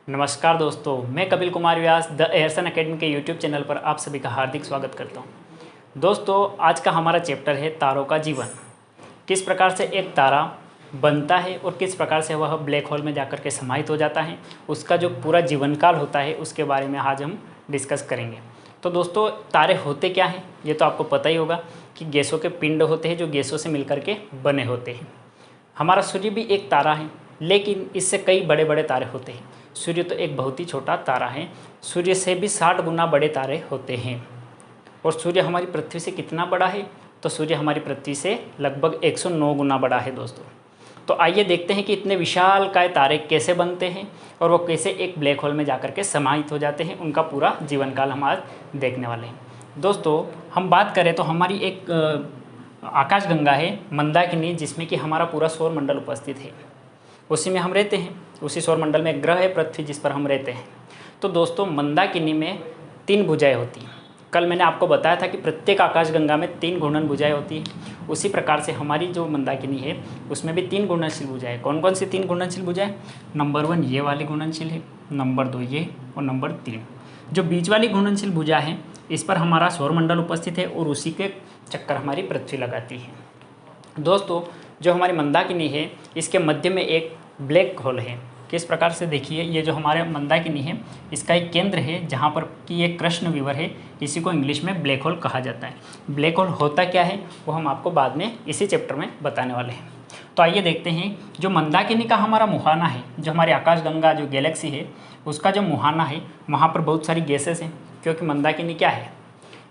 नमस्कार दोस्तों, मैं कपिल कुमार व्यास द एयरसन एकेडमी के यूट्यूब चैनल पर आप सभी का हार्दिक स्वागत करता हूं। दोस्तों, आज का हमारा चैप्टर है तारों का जीवन। किस प्रकार से एक तारा बनता है और किस प्रकार से वह ब्लैक होल में जाकर के समाहित हो जाता है, उसका जो पूरा जीवन काल होता है उसके बारे में आज हम डिस्कस करेंगे। तो दोस्तों, तारे होते क्या हैं ये तो आपको पता ही होगा कि गैसों के पिंड होते हैं जो गैसों से मिलकर के बने होते हैं। हमारा सूर्य भी एक तारा है, लेकिन इससे कई बड़े बड़े तारे होते हैं। सूर्य तो एक बहुत ही छोटा तारा है, सूर्य से भी 60 गुना बड़े तारे होते हैं। और सूर्य हमारी पृथ्वी से कितना बड़ा है, तो सूर्य हमारी पृथ्वी से लगभग 109 गुना बड़ा है दोस्तों। तो आइए देखते हैं कि इतने विशालकाय तारे कैसे बनते हैं और वो कैसे एक ब्लैक होल में जाकर के समाहित हो जाते हैं। उनका पूरा जीवन काल हम आज देखने वाले हैं। दोस्तों, हम बात करें तो हमारी एक आकाशगंगा है मंदाकिनी, जिसमें कि हमारा पूरा सौर मंडल उपस्थित है। उसी में हम रहते हैं, उसी सौर मंडल में एक ग्रह है पृथ्वी जिस पर हम रहते हैं। तो दोस्तों, मंदाकिनी में 3 भुजाएं होती हैं। कल मैंने आपको बताया था कि प्रत्येक आकाशगंगा में 3 घूर्णन भुजाएं होती हैं। उसी प्रकार से हमारी जो मंदाकिनी है उसमें भी 3 घूर्णनशील भुजाएं। कौन कौन सी 3 घूर्णनशील भुजाएं? नंबर 1 ये वाली घूर्णनशील है, नंबर 2 ये और नंबर 3 जो बीच वाली घूर्णनशील भुजा है, इस पर हमारा सौरमंडल उपस्थित है और उसी के चक्कर हमारी पृथ्वी लगाती है। दोस्तों, जो हमारी मंदाकिनी है इसके मध्य में एक ब्लैक होल है। किस प्रकार से देखिए, ये जो हमारे मंदाकिनी है इसका एक केंद्र है जहाँ पर कि एक कृष्ण विवर है। इसी को इंग्लिश में ब्लैक होल कहा जाता है। ब्लैक होल होता क्या है वो हम आपको बाद में इसी चैप्टर में बताने वाले हैं। तो आइए देखते हैं, जो मंदाकिनी का हमारा मुहाना है, जो हमारी आकाशगंगा जो गैलेक्सी है उसका जो मुहाना है, वहाँ पर बहुत सारी गैसेस हैं। क्योंकि मंदाकिनी क्या है?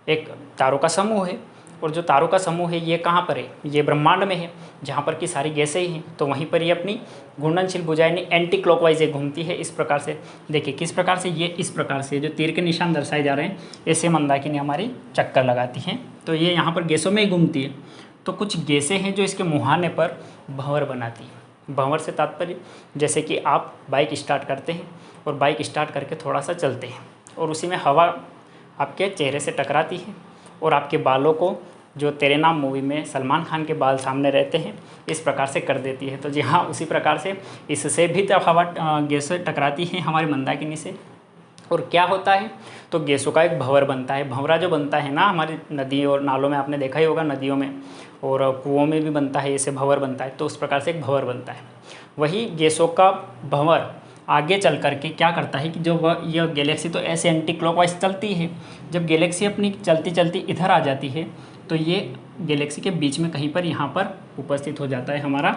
एक तारों का समूह है, और जो तारों का समूह है ये कहाँ पर है? ये ब्रह्मांड में है, जहाँ पर की सारी गैसें ही हैं। तो वहीं पर ये अपनी घूर्णनशील भुजाएं एंटी क्लॉकवाइज घूमती है। इस प्रकार से देखिए, किस प्रकार से, ये इस प्रकार से जो तीर के निशान दर्शाए जा रहे हैं, ऐसे मंदाकिनी हमारी चक्कर लगाती हैं। तो ये यहाँ पर गैसों में ही घूमती है। तो कुछ गैसें हैं जो इसके मुहाने पर भंवर बनाती है। भंवर से तात्पर्य, जैसे कि आप बाइक स्टार्ट करते हैं और बाइक स्टार्ट करके थोड़ा सा चलते हैं और उसी में हवा आपके चेहरे से टकराती है और आपके बालों को, जो तेरे नाम मूवी में सलमान खान के बाल सामने रहते हैं, इस प्रकार से कर देती है। तो जी हाँ, उसी प्रकार से इससे भी तो हवा गैसें टकराती हैं हमारी मंदाकिनी से। और क्या होता है? तो गैसों का एक भंवर बनता है। भंवरा जो बनता है ना हमारी नदी और नालों में, आपने देखा ही होगा, नदियों में और कुओं में भी बनता है, ऐसे भंवर बनता है। तो उस प्रकार से एक भंवर बनता है। वही गैसों का भंवर आगे चल करके क्या करता है कि जो वह यह गैलेक्सी तो ऐसे एंटी क्लॉकवाइज चलती है। जब गैलेक्सी अपनी चलती चलती इधर आ जाती है तो ये गैलेक्सी के बीच में कहीं पर यहाँ पर उपस्थित हो जाता है हमारा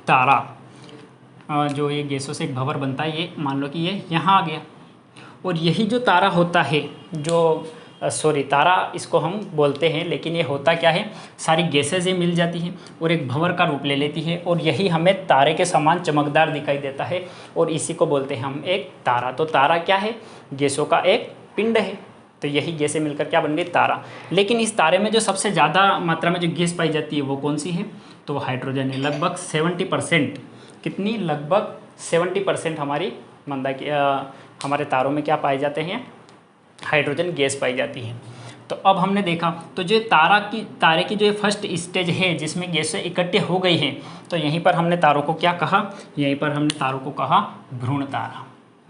तारा। जो ये गैसों से एक भंवर बनता है, ये मान लो कि ये यहाँ आ गया। और यही जो तारा होता है, जो तारा इसको हम बोलते हैं, लेकिन ये होता क्या है, सारी गैसें ये मिल जाती हैं और एक भंवर का रूप ले लेती है और यही हमें तारे के समान चमकदार दिखाई देता है और इसी को बोलते हैं हम एक तारा। तो तारा क्या है? गैसों का एक पिंड है। तो यही गैसें मिलकर क्या बन गई? तारा। लेकिन इस तारे में जो सबसे ज़्यादा मात्रा में जो गैस पाई जाती है वो कौन सी है? तो वो हाइड्रोजन है। लगभग 70%। कितनी? लगभग 70% हमारी हमारे तारों में क्या पाए जाते हैं? हाइड्रोजन गैस पाई जाती है। तो अब हमने देखा, तो जो तारे की जो फर्स्ट स्टेज है जिसमें गैसें इकट्ठे हो गई हैं, तो यहीं पर हमने तारों को क्या कहा? यहीं पर हमने तारों को कहा भ्रूण तारा।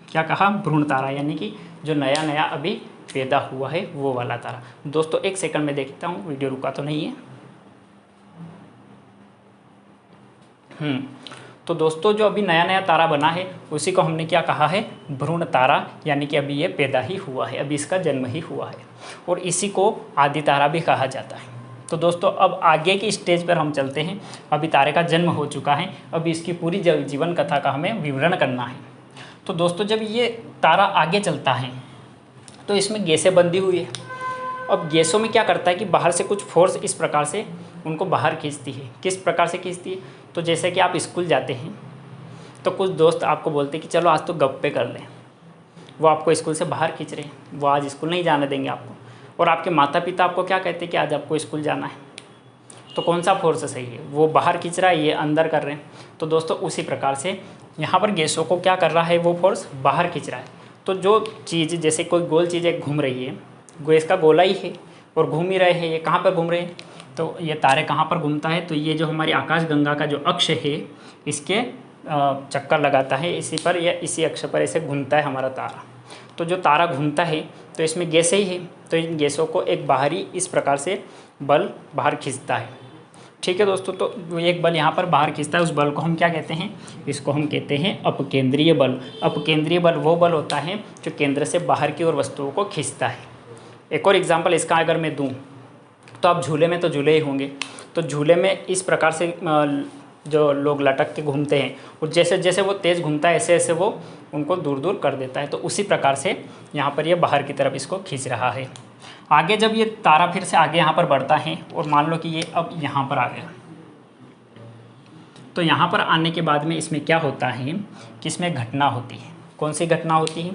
क्या कहा? भ्रूण तारा, यानी कि जो नया नया अभी पैदा हुआ है वो वाला तारा। दोस्तों, एक सेकंड में देखता हूँ वीडियो रुका तो नहीं है। तो दोस्तों, जो अभी नया नया तारा बना है उसी को हमने क्या कहा है? भ्रूण तारा, यानी कि अभी ये पैदा ही हुआ है, अभी इसका जन्म ही हुआ है और इसी को आदि तारा भी कहा जाता है। तो दोस्तों, अब आगे की स्टेज पर हम चलते हैं। अभी तारे का जन्म हो चुका है, अभी इसकी पूरी जीवन कथा का हमें विवरण करना है। तो दोस्तों, जब ये तारा आगे चलता है तो इसमें गैसें बंधी हुई है। अब गैसों में क्या करता है कि बाहर से कुछ फोर्स इस प्रकार से उनको बाहर खींचती है। किस प्रकार से खींचती है? तो जैसे कि आप स्कूल जाते हैं तो कुछ दोस्त आपको बोलते हैं कि चलो आज तो गप्पे कर लें। वो आपको स्कूल से बाहर खींच रहे हैं, वो आज स्कूल नहीं जाने देंगे आपको। और आपके माता पिता आपको क्या कहते हैं कि आज आपको स्कूल जाना है। तो कौन सा फोर्स सही है? वो बाहर खींच रहा है, ये अंदर कर रहे हैं। तो दोस्तों, उसी प्रकार से यहाँ पर गैसों को क्या कर रहा है? वो फोर्स बाहर खींच रहा है। तो जो चीज़, जैसे कोई गोल चीज़ एक घूम रही है, गैस का गोला ही है और घूम ही रहे हैं, ये कहाँ पर घूम रहे हैं? तो ये तारे कहाँ पर घूमता है? तो ये जो हमारी आकाशगंगा का जो अक्ष है, इसके चक्कर लगाता है इसी पर या इसी अक्ष पर ऐसे घूमता है हमारा तारा। तो जो तारा घूमता है तो इसमें गैसें ही है, तो इन गैसों को एक बाहरी इस प्रकार से बल बाहर खींचता है। ठीक है दोस्तों, तो एक बल यहाँ पर बाहर खींचता है, उस बल को हम क्या कहते हैं, इसको हम कहते हैं अपकेंद्रीय बल। अपकेंद्रीय बल वो बल होता है जो केंद्र से बाहर की ओर वस्तुओं को खींचता है। एक और एग्जाम्पल इसका अगर मैं दूँ तो आप झूले में तो झूले ही होंगे, तो झूले में इस प्रकार से जो लोग लटक के घूमते हैं और जैसे जैसे वो तेज़ घूमता है ऐसे ऐसे वो उनको दूर दूर कर देता है। तो उसी प्रकार से यहाँ पर ये बाहर की तरफ इसको खींच रहा है। आगे जब ये तारा फिर से आगे यहाँ पर बढ़ता है और मान लो कि ये अब यहाँ पर आ गया, तो यहाँ पर आने के बाद में इसमें क्या होता है कि इसमें घटना होती है। कौन सी घटना होती है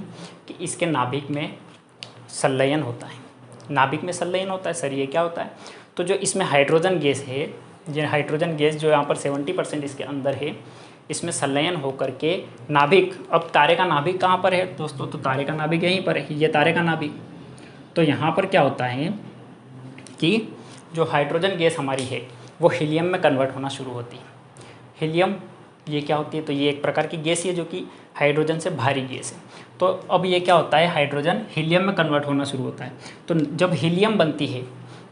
कि इसके नाभिक में संलयन होता है। नाभिक में संलयन होता है सर, ये क्या होता है, तो जो इसमें हाइड्रोजन गैस है, ये हाइड्रोजन गैस जो यहाँ पर 70% इसके अंदर है, इसमें संलयन होकर के नाभिक, अब तारे का नाभिक कहाँ पर है दोस्तों, तो तारे का नाभिक यहीं पर है, ये तारे का नाभिक। तो यहाँ पर क्या होता है कि जो हाइड्रोजन गैस हमारी है वो हीलियम में कन्वर्ट होना शुरू होती है। हीलियम ये क्या होती है, तो ये एक प्रकार की गैस है जो कि हाइड्रोजन से भारी गैस है। तो अब ये क्या होता है, हाइड्रोजन हीलियम में कन्वर्ट होना शुरू होता है। तो जब हीलियम बनती है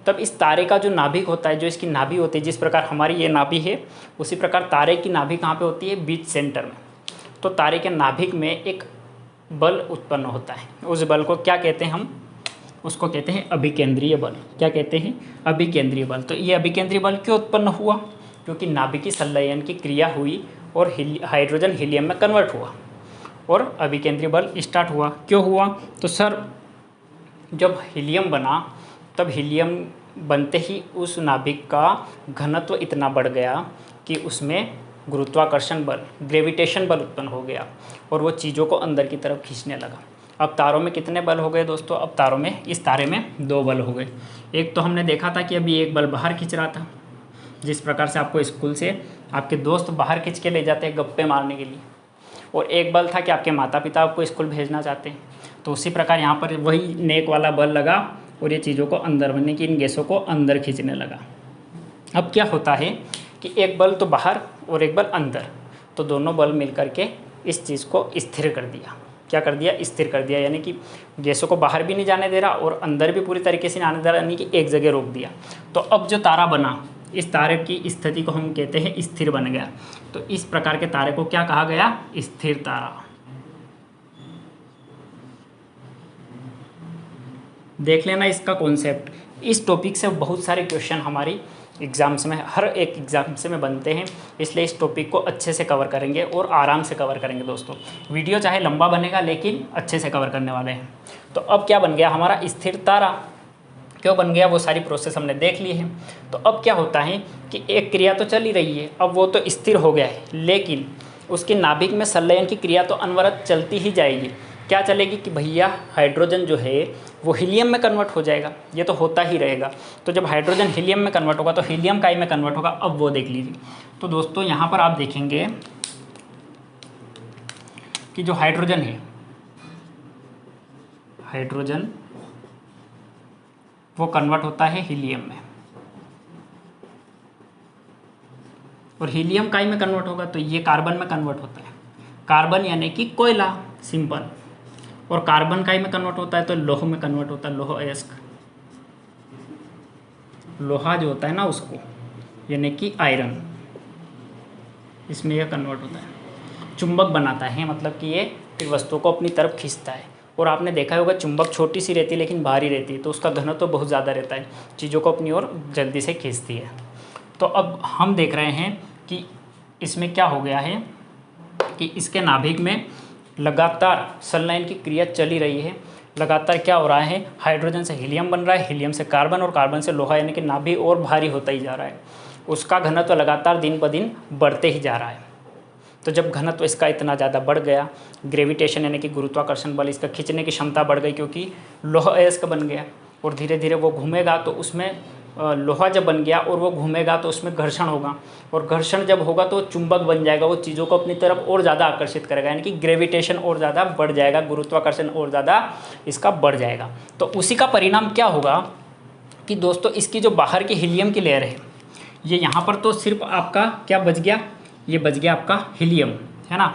तब इस तारे का जो नाभिक होता है, जो इसकी नाभि होती है, जिस प्रकार हमारी ये नाभि है उसी प्रकार तारे की नाभि कहाँ पे होती है, बीच सेंटर में। तो तारे के नाभिक में एक बल उत्पन्न होता है, उस बल को क्या कहते हैं, हम उसको कहते हैं अभिकेंद्रीय बल। क्या कहते हैं, अभिकेंद्रीय बल। तो ये अभिकेंद्रीय बल क्यों उत्पन्न हुआ, क्योंकि नाभिकीय संलयन की क्रिया हुई और हाइड्रोजन हीलियम में कन्वर्ट हुआ और अभिकेंद्रीय बल स्टार्ट हुआ। क्यों हुआ, तो सर जब हीलियम बना तब हीलियम बनते ही उस नाभिक का घनत्व इतना बढ़ गया कि उसमें गुरुत्वाकर्षण बल, ग्रेविटेशन बल उत्पन्न हो गया और वो चीज़ों को अंदर की तरफ खींचने लगा। अब तारों में कितने बल हो गए दोस्तों, अब तारों में, इस तारे में 2 बल हो गए। एक तो हमने देखा था कि अभी एक बल बाहर खींच रहा था, जिस प्रकार से आपको स्कूल से आपके दोस्त बाहर खींच के ले जाते हैं गप्पे मारने के लिए, और एक बल था कि आपके माता पिता आपको स्कूल भेजना चाहते हैं। तो उसी प्रकार यहाँ पर वही नेक वाला बल लगा और ये चीज़ों को अंदर बनने की, इन गैसों को अंदर खींचने लगा। अब क्या होता है कि एक बल तो बाहर और एक बल अंदर, तो दोनों बल मिल करके इस चीज़ को स्थिर कर दिया। क्या कर दिया, स्थिर कर दिया, यानी कि गैसों को बाहर भी नहीं जाने दे रहा और अंदर भी पूरी तरीके से नहीं आने दे रहा, यानी कि एक जगह रोक दिया। तो अब जो तारा बना, इस तारे की स्थिति को हम कहते हैं स्थिर बन गया। तो इस प्रकार के तारे को क्या कहा गया, स्थिर तारा। देख लेना इसका कॉन्सेप्ट। इस टॉपिक से बहुत सारे क्वेश्चन हमारी एग्ज़ाम्स में, हर एक एग्ज़ाम्स में बनते हैं, इसलिए इस टॉपिक को अच्छे से कवर करेंगे और आराम से कवर करेंगे दोस्तों। वीडियो चाहे लंबा बनेगा लेकिन अच्छे से कवर करने वाले हैं। तो अब क्या बन गया हमारा स्थिर तारा, क्यों बन गया, वो सारी प्रोसेस हमने देख ली है। तो अब क्या होता है कि एक क्रिया तो चल ही रही है, अब वो तो स्थिर हो गया है, लेकिन उसके नाभिक में संलयन की क्रिया तो अनवरत चलती ही जाएगी। क्या चलेगी कि भैया हाइड्रोजन जो है वो हीलियम में कन्वर्ट हो जाएगा, ये तो होता ही रहेगा। तो जब हाइड्रोजन हीलियम में कन्वर्ट होगा तो हीलियम काय में कन्वर्ट होगा, अब वो देख लीजिए। तो दोस्तों यहाँ पर आप देखेंगे कि जो हाइड्रोजन है, हाइड्रोजन वो कन्वर्ट होता है हीलियम में, और हीलियम काय में कन्वर्ट होगा, तो ये कार्बन में कन्वर्ट होता है। कार्बन यानी कि कोयला, सिंपल। और कार्बन काय में कन्वर्ट होता है, तो लोह में कन्वर्ट होता है, लोह अयस्क, लोहा जो होता है ना उसको, यानी कि आयरन, इसमें यह कन्वर्ट होता है। चुंबक बनाता है, मतलब कि ये फिर वस्तुओं को अपनी तरफ खींचता है। और आपने देखा होगा चुंबक छोटी सी रहती है लेकिन भारी रहती है, तो उसका घनत्व तो बहुत ज़्यादा रहता है, चीज़ों को अपनी ओर जल्दी से खींचती है। तो अब हम देख रहे हैं कि इसमें क्या हो गया है कि इसके नाभिक में लगातार संलयन की क्रिया चली रही है। लगातार क्या हो रहा है, हाइड्रोजन से हीलियम बन रहा है, हीलियम से कार्बन और कार्बन से लोहा, यानी कि नाभि और भारी होता ही जा रहा है। उसका घनत्व लगातार दिन ब दिन बढ़ते ही जा रहा है। तो जब घनत्व इसका इतना ज़्यादा बढ़ गया, ग्रेविटेशन यानी कि गुरुत्वाकर्षण बल, इसका खींचने की क्षमता बढ़ गई, क्योंकि लोहा अयस्क बन गया और धीरे धीरे वो घूमेगा, तो उसमें लोहा जब बन गया और वो घूमेगा तो उसमें घर्षण होगा, और घर्षण जब होगा तो चुंबक बन जाएगा, वो चीज़ों को अपनी तरफ और ज़्यादा आकर्षित करेगा, यानी कि ग्रेविटेशन और ज़्यादा बढ़ जाएगा, गुरुत्वाकर्षण और ज़्यादा इसका बढ़ जाएगा। तो उसी का परिणाम क्या होगा कि दोस्तों इसकी जो बाहर की हीलियम की लेयर है, ये यहाँ पर तो सिर्फ आपका क्या बच गया, ये बच गया आपका हीलियम, है ना।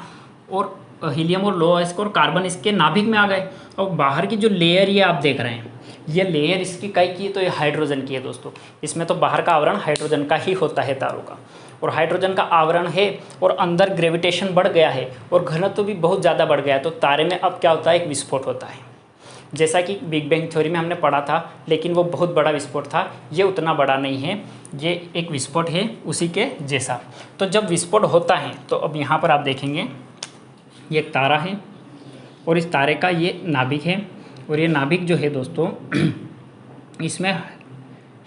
और हीलियम और लो इसको और कार्बन इसके नाभिक में आ गए। और बाहर की जो लेयर ये आप देख रहे हैं, ये लेयर इसकी कई की है तो ये हाइड्रोजन की है दोस्तों। इसमें तो बाहर का आवरण हाइड्रोजन का ही होता है तारों का, और हाइड्रोजन का आवरण है और अंदर ग्रेविटेशन बढ़ गया है और घनत्व भी बहुत ज़्यादा बढ़ गया है। तो तारे में अब क्या होता है, एक विस्फोट होता है, जैसा कि बिग बैंग थ्योरी में हमने पढ़ा था, लेकिन वो बहुत बड़ा विस्फोट था। ये उतना बड़ा नहीं है, ये एक विस्फोट है उसी के जैसा। तो जब विस्फोट होता है तो अब यहाँ पर आप देखेंगे ये एक तारा है और इस तारे का ये नाभिक है, और ये नाभिक जो है दोस्तों इसमें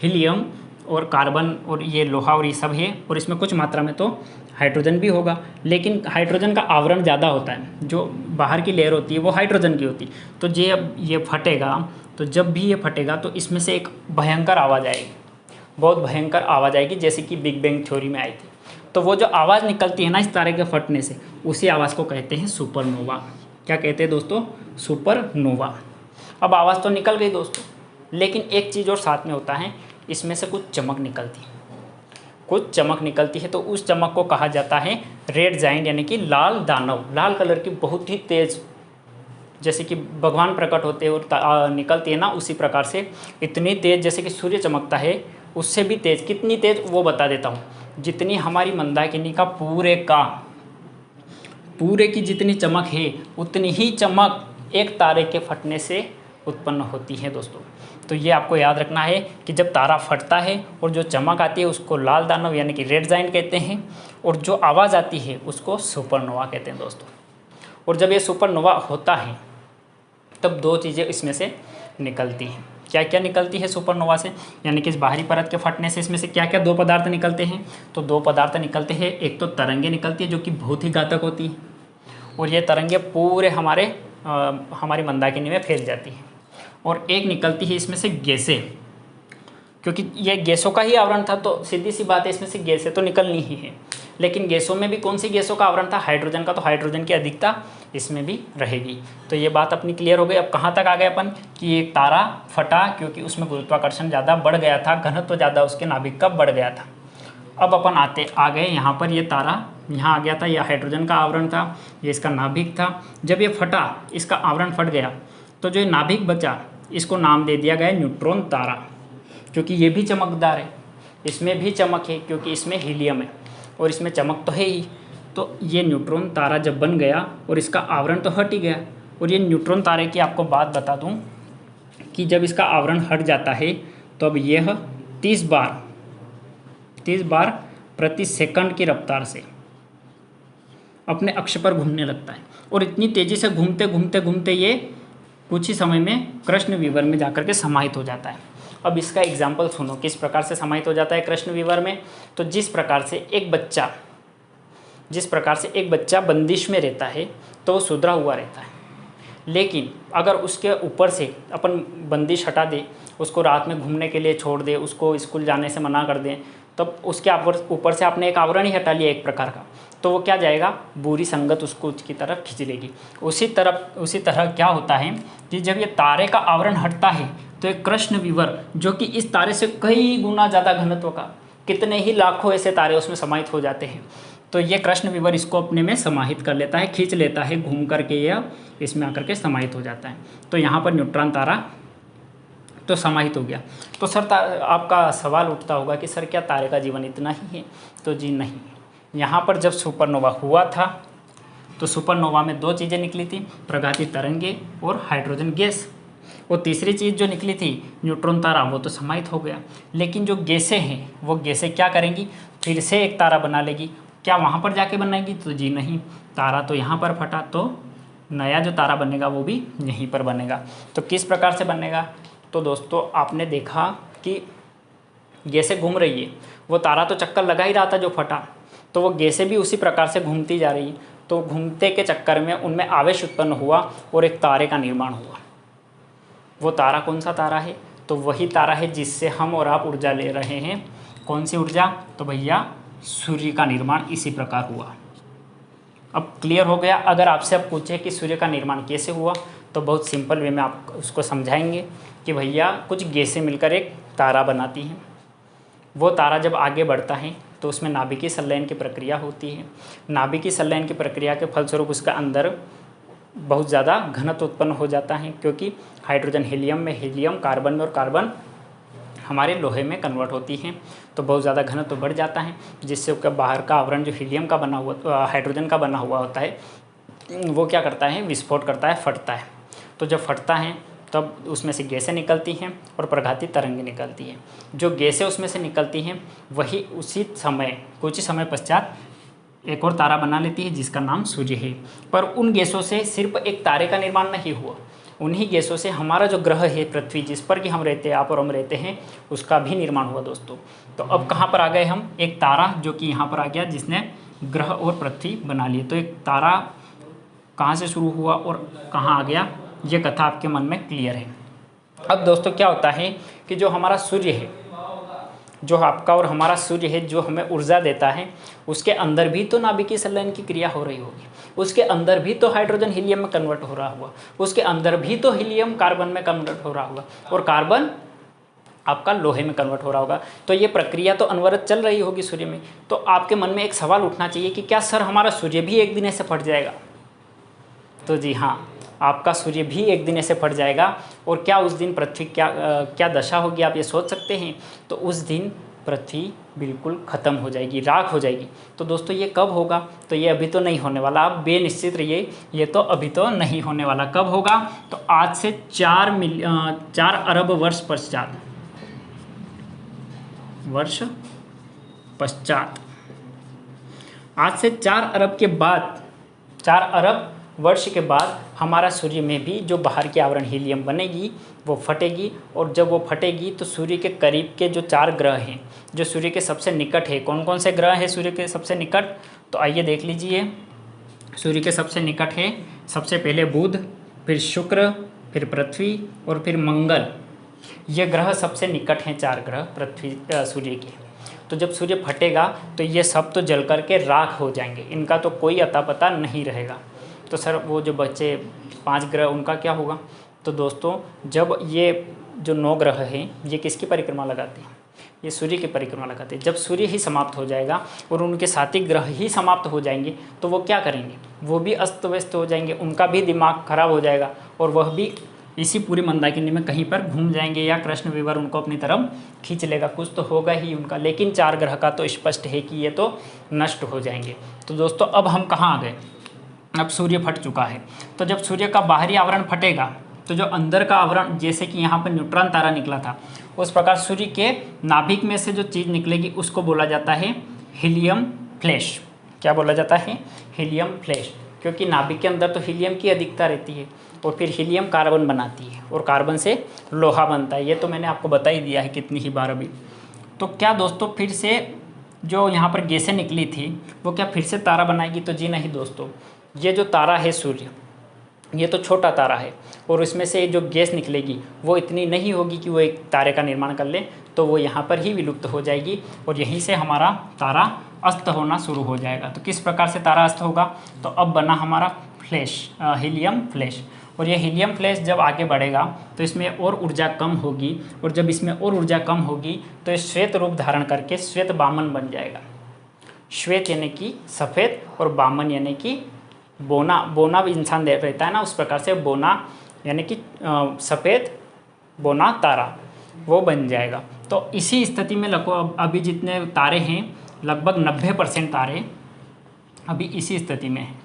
हीलियम और कार्बन और ये लोहा और ये सब है, और इसमें कुछ मात्रा में तो हाइड्रोजन भी होगा, लेकिन हाइड्रोजन का आवरण ज़्यादा होता है। जो बाहर की लेयर होती है वो हाइड्रोजन की होती है। तो ये फटेगा, तो जब भी ये फटेगा तो इसमें से एक भयंकर आवाज़ आएगी, बहुत भयंकर आवाज़ आएगी, जैसे कि बिग बैंग थ्योरी में आई थी। तो वो जो आवाज़ निकलती है ना इस तारे के फटने से, उसी आवाज़ को कहते हैं सुपरनोवा। क्या कहते हैं दोस्तों, सुपरनोवा। अब आवाज़ तो निकल गई दोस्तों, लेकिन एक चीज़ और साथ में होता है, इसमें से कुछ चमक निकलती है, कुछ चमक निकलती है। तो उस चमक को कहा जाता है रेड जाइंट, यानी कि लाल दानव। लाल कलर की बहुत ही तेज़, जैसे कि भगवान प्रकट होते हैं और निकलती है ना, उसी प्रकार से इतनी तेज़ जैसे कि सूर्य चमकता है, उससे भी तेज़। कितनी तेज़ वो बता देता हूँ, जितनी हमारी मंदाकिनी का पूरे की जितनी चमक है, उतनी ही चमक एक तारे के फटने से उत्पन्न होती है दोस्तों। तो ये आपको याद रखना है कि जब तारा फटता है और जो चमक आती है उसको लाल दानव यानी कि रेड जाइंट कहते हैं, और जो आवाज़ आती है उसको सुपरनोवा कहते हैं दोस्तों। और जब ये सुपरनोवा होता है तब दो चीज़ें इसमें से निकलती हैं। क्या क्या निकलती है सुपरनोवा से, यानी कि इस बाहरी परत के फटने से इसमें से क्या क्या दो पदार्थ निकलते हैं। तो दो पदार्थ निकलते हैं, एक तो तरंगे निकलती है जो कि बहुत ही घातक होती है, और ये तरंगे पूरे हमारी मंदाकिनी में फैल जाती है। और एक निकलती है इसमें से गैसें, क्योंकि ये गैसों का ही आवरण था, तो सीधी सी बात है इसमें से गैसें तो निकलनी ही है। लेकिन गैसों में भी कौन सी गैसों का आवरण था, हाइड्रोजन का, तो हाइड्रोजन की अधिकता इसमें भी रहेगी। तो ये बात अपनी क्लियर हो गई। अब कहाँ तक आ गए अपन कि एक तारा फटा क्योंकि उसमें गुरुत्वाकर्षण ज़्यादा बढ़ गया था, घनत्व तो ज़्यादा उसके नाभिक का बढ़ गया था। अब अपन आ गए यहाँ पर, ये तारा यहाँ आ गया था, यह हाइड्रोजन का आवरण था, ये इसका नाभिक था। जब ये फटा, इसका आवरण फट गया, तो जो नाभिक बचा इसको नाम दे दिया गया न्यूट्रॉन तारा, क्योंकि ये भी चमकदार है, इसमें भी चमक है क्योंकि इसमें हीलियम है और इसमें चमक तो है ही। तो ये न्यूट्रॉन तारा जब बन गया और इसका आवरण तो हट ही गया। और ये न्यूट्रॉन तारे की आपको बात बता दूं कि जब इसका आवरण हट जाता है तो अब यह 30 बार प्रति सेकंड की रफ्तार से अपने अक्ष पर घूमने लगता है, और इतनी तेज़ी से घूमते घूमते घूमते ये कुछ ही समय में कृष्ण विवर में जाकर के समाहित हो जाता है। अब इसका एग्जाम्पल सुनो, किस प्रकार से समाहित हो जाता है कृष्ण विवर में। तो जिस प्रकार से एक बच्चा बंदिश में रहता है तो वो सुधरा हुआ रहता है, लेकिन अगर उसके ऊपर से अपन बंदिश हटा दे, उसको रात में घूमने के लिए छोड़ दे, उसको स्कूल जाने से मना कर दें, तब उसके ऊपर से आपने एक आवरण ही हटा लिया एक प्रकार का, तो वो क्या जाएगा, बुरी संगत उसको उसकी तरफ खींच लेगी। उसी तरह क्या होता है कि जब ये तारे का आवरण हटता है तो एक कृष्ण विवर, जो कि इस तारे से कई गुना ज़्यादा घनत्व का, कितने ही लाखों ऐसे तारे उसमें समाहित हो जाते हैं, तो ये कृष्ण विवर इसको अपने में समाहित कर लेता है, खींच लेता है, घूम करके यह इसमें आकर के समाहित हो जाता है। तो यहाँ पर न्यूट्रॉन तारा तो समाहित हो गया। तो सर आपका सवाल उठता होगा कि सर क्या तारे का जीवन इतना ही है? तो जी नहीं, यहाँ पर जब सुपरनोवा हुआ था तो सुपरनोवा में दो चीज़ें निकली थी, प्रगाती तरंगे और हाइड्रोजन गैस। और तीसरी चीज़ जो निकली थी न्यूट्रॉन तारा, वो तो समाहित हो गया। लेकिन जो गैसें हैं वो गैसें क्या करेंगी, फिर से एक तारा बना लेगी। क्या वहाँ पर जाके बनाएगी? तो जी नहीं, तारा तो यहाँ पर फटा, तो नया जो तारा बनेगा वो भी यहीं पर बनेगा। तो किस प्रकार से बनेगा? तो दोस्तों आपने देखा कि गैसें घूम रही है, वो तारा तो चक्कर लगा ही रहा था जो फटा, तो वो गैसें भी उसी प्रकार से घूमती जा रही। तो घूमते के चक्कर में उनमें आवेश उत्पन्न हुआ और एक तारे का निर्माण हुआ। वो तारा कौन सा तारा है? तो वही तारा है जिससे हम और आप ऊर्जा ले रहे हैं। कौन सी ऊर्जा? तो भैया सूर्य का निर्माण इसी प्रकार हुआ। अब क्लियर हो गया। अगर आपसे अब पूछे कि सूर्य का निर्माण कैसे हुआ, तो बहुत सिंपल वे में आप उसको समझाएंगे कि भैया कुछ गैसें मिलकर एक तारा बनाती हैं। वो तारा जब आगे बढ़ता है तो उसमें नाभिकीय संलयन की प्रक्रिया होती है। नाभिकीय संलयन की प्रक्रिया के फलस्वरूप उसका अंदर बहुत ज़्यादा घनत्व उत्पन्न हो जाता है, क्योंकि हाइड्रोजन हीलियम में, हीलियम कार्बन में और कार्बन हमारे लोहे में कन्वर्ट होती हैं, तो बहुत ज़्यादा घनत्व बढ़ जाता है, जिससे उसका बाहर का आवरण जो हीलियम का बना हुआ, हाइड्रोजन का बना हुआ होता है, वो क्या करता है, विस्फोट करता है, फटता है। तो जब फटता है तब उसमें से गैसें निकलती हैं और प्रघाती तरंगें निकलती हैं। जो गैसें उसमें से निकलती हैं वही उसी समय, कुछ ही समय पश्चात एक और तारा बना लेती है जिसका नाम सूर्य है। पर उन गैसों से सिर्फ एक तारे का निर्माण नहीं हुआ, उन्हीं गैसों से हमारा जो ग्रह है पृथ्वी, जिस पर कि हम रहते हैं, आप और हम रहते हैं, उसका भी निर्माण हुआ दोस्तों। तो अब कहाँ पर आ गए हम, एक तारा जो कि यहाँ पर आ गया, जिसने ग्रह और पृथ्वी बना लिए। तो एक तारा कहाँ से शुरू हुआ और कहाँ आ गया, ये कथा आपके मन में क्लियर है। अब दोस्तों क्या होता है कि जो हमारा सूर्य है, जो आपका और हमारा सूर्य है, जो हमें ऊर्जा देता है, उसके अंदर भी तो नाभिकीय संलयन की क्रिया हो रही होगी, उसके अंदर भी तो हाइड्रोजन हीलियम में कन्वर्ट हो रहा हुआ, उसके अंदर भी तो हीलियम कार्बन में कन्वर्ट हो रहा होगा, और कार्बन आपका लोहे में कन्वर्ट हो रहा होगा। तो ये प्रक्रिया तो अनवरत चल रही होगी सूर्य में। तो आपके मन में एक सवाल उठना चाहिए कि क्या सर हमारा सूर्य भी एक दिन ऐसे फट जाएगा? तो जी हाँ, आपका सूर्य भी एक दिन ऐसे फट जाएगा। और क्या उस दिन पृथ्वी क्या दशा होगी, आप ये सोच सकते हैं? तो उस दिन पृथ्वी बिल्कुल ख़त्म हो जाएगी, राख हो जाएगी। तो दोस्तों ये कब होगा? तो ये अभी तो नहीं होने वाला, आप बेनिश्चित रहिए, ये तो अभी तो नहीं होने वाला। कब होगा? तो आज से 4 अरब वर्ष पश्चात, आज से 4 अरब के बाद, 4 अरब वर्ष के बाद हमारा सूर्य में भी जो बाहर की आवरण हीलियम बनेगी वो फटेगी। और जब वो फटेगी तो सूर्य के करीब के जो 4 ग्रह हैं, जो सूर्य के सबसे निकट है, कौन कौन से ग्रह हैं सूर्य के सबसे निकट? तो आइए देख लीजिए। सूर्य के सबसे निकट है सबसे पहले बुध, फिर शुक्र, फिर पृथ्वी और फिर मंगल। ये ग्रह सबसे निकट हैं, 4 ग्रह पृथ्वी सूर्य के। तो जब सूर्य फटेगा तो ये सब तो जल करके राख हो जाएंगे, इनका तो कोई अता पता नहीं रहेगा। तो सर वो जो बचे 5 ग्रह उनका क्या होगा? तो दोस्तों जब ये जो 9 ग्रह हैं ये किसकी परिक्रमा लगाते हैं? ये सूर्य की परिक्रमा लगाते हैं। जब सूर्य ही समाप्त हो जाएगा और उनके साथी ग्रह ही समाप्त हो जाएंगे तो वो क्या करेंगे? वो भी अस्त व्यस्त हो जाएंगे, उनका भी दिमाग खराब हो जाएगा और वह भी इसी पूरी मंदाकिनी में कहीं पर घूम जाएंगे, या कृष्ण विवर उनको अपनी तरफ खींच लेगा, कुछ तो होगा ही उनका। लेकिन 4 ग्रह का तो स्पष्ट है कि ये तो नष्ट हो जाएंगे। तो दोस्तों अब हम कहाँ आ गए? अब सूर्य फट चुका है। तो जब सूर्य का बाहरी आवरण फटेगा तो जो अंदर का आवरण, जैसे कि यहाँ पर न्यूट्रॉन तारा निकला था, उस प्रकार सूर्य के नाभिक में से जो चीज़ निकलेगी उसको बोला जाता है हीलियम फ्लैश। क्या बोला जाता है? Helium flash. क्योंकि नाभिक के अंदर तो हीलियम की अधिकता रहती है और फिर हीलियम कार्बन बनाती है और कार्बन से लोहा बनता है। ये तो मैंने आपको बता ही दिया है कितनी ही बार अभी। तो क्या दोस्तों फिर से जो यहाँ पर गैसें निकली थी वो क्या फिर से तारा बनाएगी? तो जी नहीं दोस्तों, ये जो तारा है सूर्य, ये तो छोटा तारा है और इसमें से जो गैस निकलेगी वो इतनी नहीं होगी कि वो एक तारे का निर्माण कर ले। तो वो यहाँ पर ही विलुप्त हो जाएगी और यहीं से हमारा तारा अस्त होना शुरू हो जाएगा। तो किस प्रकार से तारा अस्त होगा? तो अब बना हमारा फ्लैश, हीलियम फ्लैश। और ये हीलियम फ्लैश जब आगे बढ़ेगा तो इसमें और ऊर्जा कम होगी, और जब इसमें और ऊर्जा कम होगी तो ये श्वेत रूप धारण करके श्वेत बामन बन जाएगा। श्वेत यानी कि सफ़ेद और बामन यानी कि बोना। बोना भी इंसान रहता है ना, उस प्रकार से बोना यानी कि सफ़ेद बोना तारा वो बन जाएगा। तो इसी स्थिति में लगभग अभी जितने तारे हैं, लगभग 90% तारे अभी इसी स्थिति में हैं।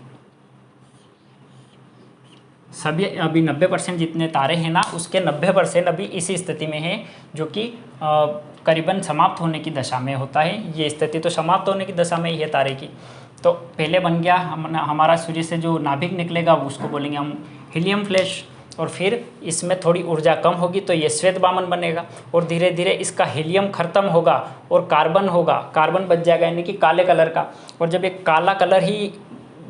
सभी अभी 90% जितने तारे हैं ना, उसके 90% अभी इसी स्थिति में है, जो कि करीबन समाप्त होने की दशा में होता है। ये स्थिति तो समाप्त होने की दशा में ही है तारे की। तो पहले बन गया हमारा सूर्य से जो नाभिक निकलेगा उसको बोलेंगे हम हीलियम फ्लैश, और फिर इसमें थोड़ी ऊर्जा कम होगी तो ये श्वेत बामन बनेगा, और धीरे धीरे इसका हीलियम खत्म होगा और कार्बन होगा, कार्बन बच जाएगा यानी कि काले कलर का। और जब एक काला कलर ही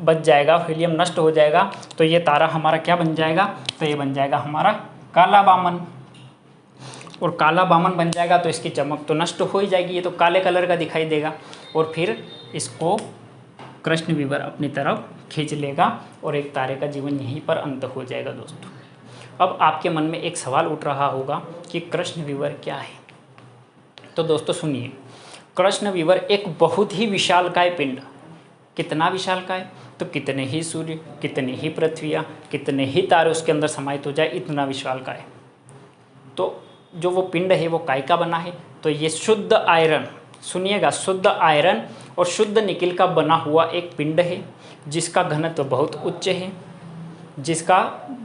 बच जाएगा, हीलियम नष्ट हो जाएगा, तो ये तारा हमारा क्या बन जाएगा? तो ये बन जाएगा हमारा काला बामन। और काला बामन बन जाएगा तो इसकी चमक तो नष्ट हो ही जाएगी, ये तो काले कलर का दिखाई देगा, और फिर इसको कृष्ण विवर अपनी तरफ खींच लेगा और एक तारे का जीवन यहीं पर अंत हो जाएगा। दोस्तों अब आपके मन में एक सवाल उठ रहा होगा कि कृष्ण विवर क्या है? तो दोस्तों सुनिए, कृष्णविवर एक बहुत ही विशालकाय पिंड। कितना विशालकाय? तो कितने ही सूर्य, कितनी ही पृथ्वियाँ, कितने ही तारे उसके अंदर समाहित हो जाए, इतना विशालकाय। तो जो वो पिंड है वो काय का बना है? तो ये शुद्ध आयरन, सुनिएगा, शुद्ध आयरन और शुद्ध निकिल का बना हुआ एक पिंड है, जिसका घनत्व बहुत उच्च है, जिसका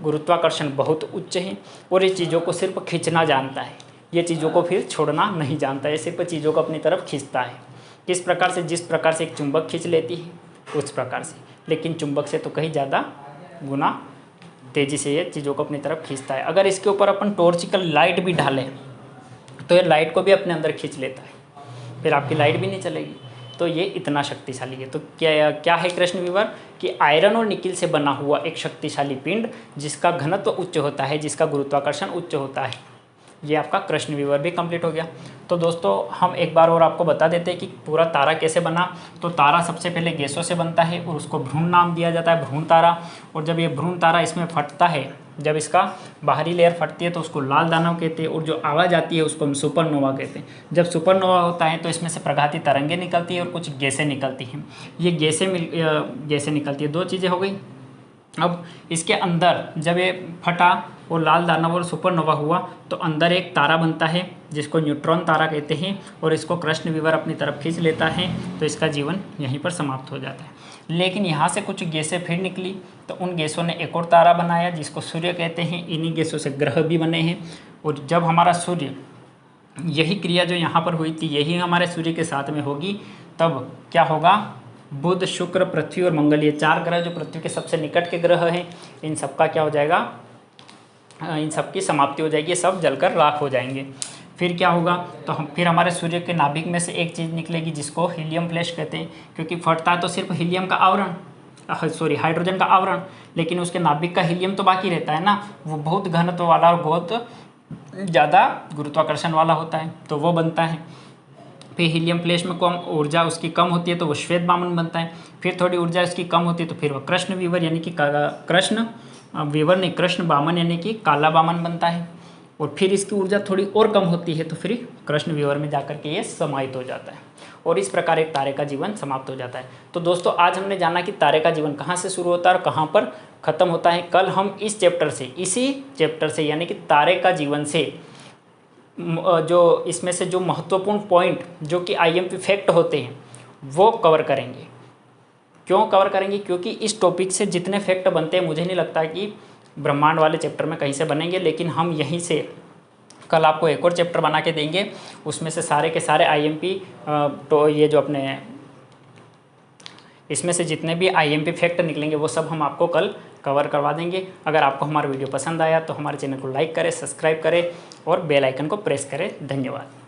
गुरुत्वाकर्षण बहुत उच्च है, और ये चीज़ों को सिर्फ खींचना जानता है, ये चीज़ों को फिर छोड़ना नहीं जानता है, सिर्फ चीज़ों को अपनी तरफ खींचता है। किस प्रकार से? जिस प्रकार से एक चुंबक खींच लेती है उस प्रकार से, लेकिन चुंबक से तो कहीं ज़्यादा गुना तेज़ी से ये चीज़ों को अपनी तरफ खींचता है। अगर इसके ऊपर अपन टॉर्चिकल लाइट भी डालें तो ये लाइट को भी अपने अंदर खींच लेता है, फिर आपकी लाइट भी नहीं चलेगी। तो ये इतना शक्तिशाली है। तो क्या है कृष्णविवर? कि आयरन और निकिल से बना हुआ एक शक्तिशाली पिंड, जिसका घनत्व उच्च होता है, जिसका गुरुत्वाकर्षण उच्च होता है। ये आपका कृष्णविवर भी कंप्लीट हो गया। तो दोस्तों हम एक बार और आपको बता देते हैं कि पूरा तारा कैसे बना। तो तारा सबसे पहले गैसों से बनता है और उसको भ्रूण नाम दिया जाता है, भ्रूण तारा। और जब ये भ्रूण तारा इसमें फटता है, जब इसका बाहरी लेयर फटती है तो उसको लाल दानव कहते हैं, और जो आवाज़ आती है उसको हम सुपरनोवा कहते हैं। जब सुपरनोवा होता है तो इसमें से प्रकाशीय तरंगें निकलती है और कुछ गैसें निकलती हैं। ये गैसें निकलती है, दो चीज़ें हो गई। अब इसके अंदर जब ये फटा और लाल दानव और सुपरनोवा हुआ तो अंदर एक तारा बनता है जिसको न्यूट्रॉन तारा कहते हैं, और इसको कृष्णविवर अपनी तरफ खींच लेता है, तो इसका जीवन यहीं पर समाप्त हो जाता है। लेकिन यहाँ से कुछ गैसें फिर निकली, तो उन गैसों ने एक और तारा बनाया जिसको सूर्य कहते हैं। इन्हीं गैसों से ग्रह भी बने हैं। और जब हमारा सूर्य, यही क्रिया जो यहाँ पर हुई थी यही हमारे सूर्य के साथ में होगी, तब क्या होगा? बुध, शुक्र, पृथ्वी और मंगल, ये चार ग्रह जो पृथ्वी के सबसे निकट के ग्रह हैं, इन सबका क्या हो जाएगा? इन सब की समाप्ति हो जाएगी, ये सब जलकर राख हो जाएंगे। फिर क्या होगा? तो फिर हमारे सूर्य के नाभिक में से एक चीज़ निकलेगी जिसको हीलियम फ्लैश कहते हैं, क्योंकि फटता है तो सिर्फ हीलियम का आवरण, हाइड्रोजन का आवरण, लेकिन उसके नाभिक का हीलियम तो बाकी रहता है ना, वो बहुत घनत्व वाला और बहुत ज़्यादा गुरुत्वाकर्षण वाला होता है, तो वो बनता है। फिर हीलियम फ्लैश में कम ऊर्जा उसकी कम होती है तो वो श्वेत बामन बनता है। फिर थोड़ी ऊर्जा इसकी कम होती है तो फिर वो कृष्णविवर यानी कि कृष्ण बामन यानी कि काला बामन बनता है। और फिर इसकी ऊर्जा थोड़ी और कम होती है तो फिर कृष्णविवर में जाकर के ये समाहित हो जाता है, और इस प्रकार एक तारे का जीवन समाप्त हो जाता है। तो दोस्तों आज हमने जाना कि तारे का जीवन कहाँ से शुरू होता है और कहाँ पर ख़त्म होता है। कल हम इसी चैप्टर से यानी कि तारे का जीवन से जो इसमें से जो महत्वपूर्ण पॉइंट जो कि आईएमपी फैक्ट होते हैं वो कवर करेंगे। क्यों कवर करेंगे? क्योंकि इस टॉपिक से जितने फैक्ट बनते हैं मुझे नहीं लगता कि ब्रह्मांड वाले चैप्टर में कहीं से बनेंगे, लेकिन हम यहीं से कल आपको एक और चैप्टर बना के देंगे, उसमें से सारे के सारे आईएमपी तो ये जो अपने इसमें से जितने भी आईएमपी फैक्ट निकलेंगे वो सब हम आपको कल कवर करवा देंगे। अगर आपको हमारा वीडियो पसंद आया तो हमारे चैनल को लाइक करें, सब्सक्राइब करें और बेल आइकन को प्रेस करें। धन्यवाद।